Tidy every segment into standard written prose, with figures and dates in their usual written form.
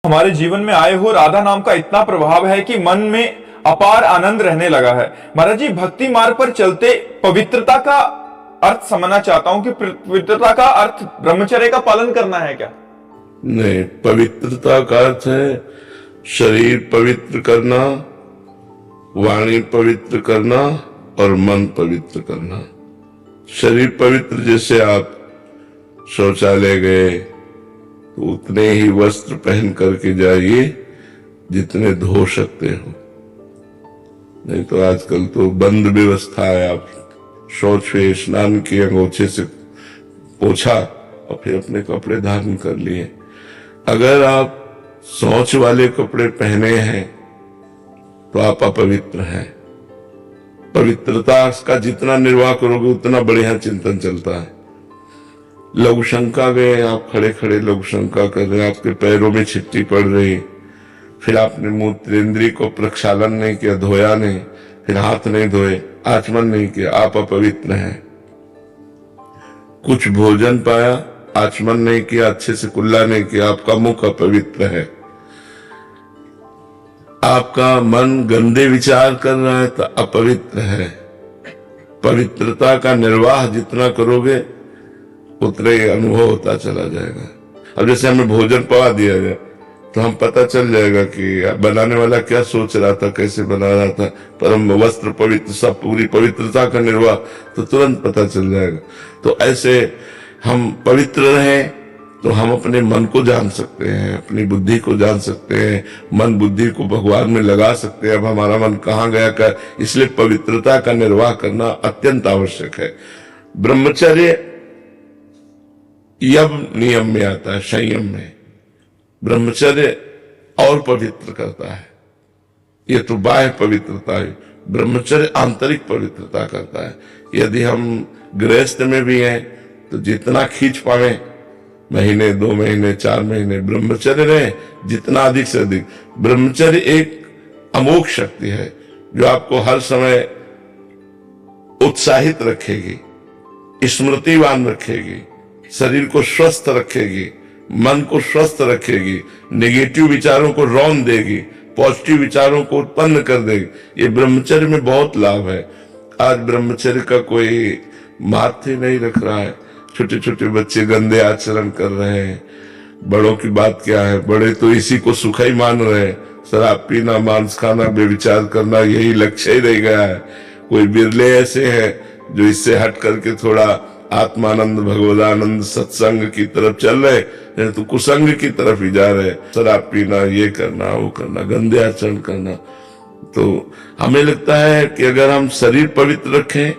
हमारे जीवन में आए हो राधा नाम का इतना प्रभाव है कि मन में अपार आनंद रहने लगा है। महाराज जी, भक्ति मार्ग पर चलते पवित्रता का अर्थ समझना चाहता हूं कि पवित्रता का अर्थ ब्रह्मचर्य का पालन करना है क्या? नहीं, पवित्रता का अर्थ है शरीर पवित्र करना, वाणी पवित्र करना और मन पवित्र करना। शरीर पवित्र, जैसे आप शौचालय गए तो उतने ही वस्त्र पहन करके जाइए जितने धो सकते हो, नहीं तो आजकल तो बंद व्यवस्था है। आप शौच हुए, स्नान किए, अंगोछे से पोछा और फिर अपने कपड़े धारण कर लिए। अगर आप शौच वाले कपड़े पहने हैं तो आप अपवित्र हैं। पवित्रता का जितना निर्वाह करोगे उतना बढ़िया चिंतन चलता है। लघु शंका गए, आप खड़े खड़े लघु शंका कर रहे हैं, आपके पैरों में छिट्टी पड़ रही, फिर आपने मूत्रेंद्रिय को प्रक्षालन नहीं किया, धोया नहीं, फिर हाथ नहीं धोए, आचमन नहीं किया, आप अपवित्र हैं। कुछ भोजन पाया, आचमन नहीं किया, अच्छे से कुल्ला नहीं किया, आपका मुख अपवित्र है। आपका मन गंदे विचार कर रहा है तो अपवित्र है। पवित्रता का निर्वाह जितना करोगे उतना ही अनुभव होता चला जाएगा। अब जैसे हमें भोजन पवा दिया जाए तो हम पता चल जाएगा कि बनाने वाला क्या सोच रहा था, कैसे बना रहा था। परम वस्त्र पवित्र, सब पूरी पवित्रता का निर्वाह तो तुरंत पता चल जाएगा। तो ऐसे हम पवित्र रहें तो हम अपने मन को जान सकते हैं, अपनी बुद्धि को जान सकते हैं, मन बुद्धि को भगवान में लगा सकते हैं। अब हमारा मन कहाँ गया कर, इसलिए पवित्रता का निर्वाह करना अत्यंत आवश्यक है। ब्रह्मचर्य यम नियम में आता है, संयम में। ब्रह्मचर्य और पवित्र करता है। ये तो बाह्य पवित्रता है, ब्रह्मचर्य आंतरिक पवित्रता करता है। यदि हम गृहस्थ में भी हैं तो जितना खींच पाए, महीने, 2 महीने, 4 महीने ब्रह्मचर्य रहे, जितना अधिक से अधिक। ब्रह्मचर्य एक अमोघ शक्ति है जो आपको हर समय उत्साहित रखेगी, स्मृतिवान रखेगी, शरीर को स्वस्थ रखेगी, मन को स्वस्थ रखेगी, नेगेटिव विचारों को रौंद देगी, पॉजिटिव विचारों को उत्पन्न कर देगी। ये ब्रह्मचर्य में बहुत लाभ है। आज ब्रह्मचर्य का कोई महत्व नहीं रख रहा है। छोटे छोटे बच्चे गंदे आचरण कर रहे हैं। बड़ों की बात क्या है, बड़े तो इसी को सुख ही मान रहे हैं। शराब पीना, मांस खाना, बेविचार करना, यही लक्ष्य ही रह गया है। कोई बिरले ऐसे हैं जो इससे हट करके थोड़ा आत्मानंद, भगवदानंद, सत्संग की तरफ चल रहे, नहीं तो कुसंग की तरफ ही जा रहे। शराब पीना, ये करना, वो करना, गंदे आचरण करना। तो हमें लगता है कि अगर हम शरीर पवित्र रखें,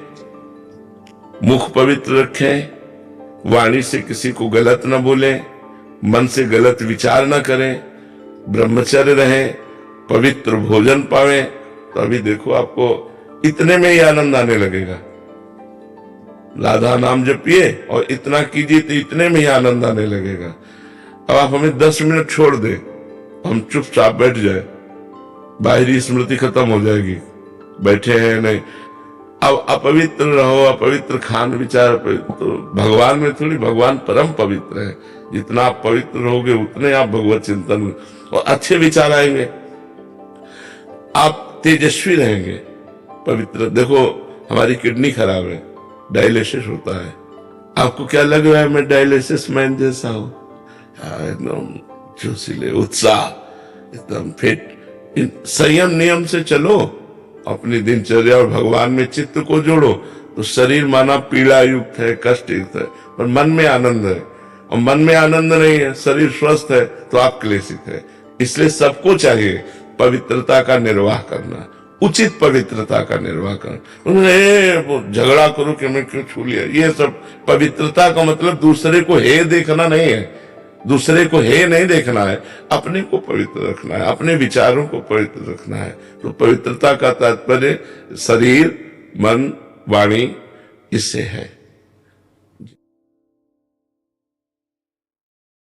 मुख पवित्र रखें, वाणी से किसी को गलत न बोलें, मन से गलत विचार न करें, ब्रह्मचर्य रहें, पवित्र भोजन पावें, तो अभी देखो आपको इतने में ही आनंद आने लगेगा। राधा नाम जपिए और इतना कीजिए तो इतने में ही आनंद आने लगेगा। अब आप हमें 10 मिनट छोड़ दे, हम चुपचाप बैठ जाए, बाहरी स्मृति खत्म हो जाएगी। बैठे हैं नहीं, अब अपवित्र रहो, अपवित्र खान विचार, तो भगवान में थोड़ी, भगवान परम पवित्र है। जितना आप पवित्र रहोगे उतने आप भगवत चिंतन और अच्छे विचार आएंगे, आप तेजस्वी रहेंगे। पवित्र, देखो हमारी किडनी खराब है, डायलिसिस होता है। आपको क्या लग रहा है मैं डायलिसिस मैन जैसा हूं? एकदम जोशीले, उत्साह, एकदम फिट। संयम नियम से चलो, अपनी दिनचर्या और भगवान में चित्त को जोड़ो तो शरीर माना पीड़ा युक्त है, कष्ट युक्त है, पर मन में आनंद है। और मन में आनंद नहीं है, शरीर स्वस्थ है तो आप क्लेशित है। इसलिए सबको चाहिए पवित्रता का निर्वाह करना, उचित पवित्रता का निर्वाह करना। वो झगड़ा करो कि मैं क्यों छू लिया, ये सब पवित्रता का मतलब दूसरे को हे देखना नहीं है, दूसरे को हे नहीं देखना है, अपने को पवित्र रखना है, अपने विचारों को पवित्र रखना है। तो पवित्रता का तात्पर्य शरीर, मन, वाणी, इससे है।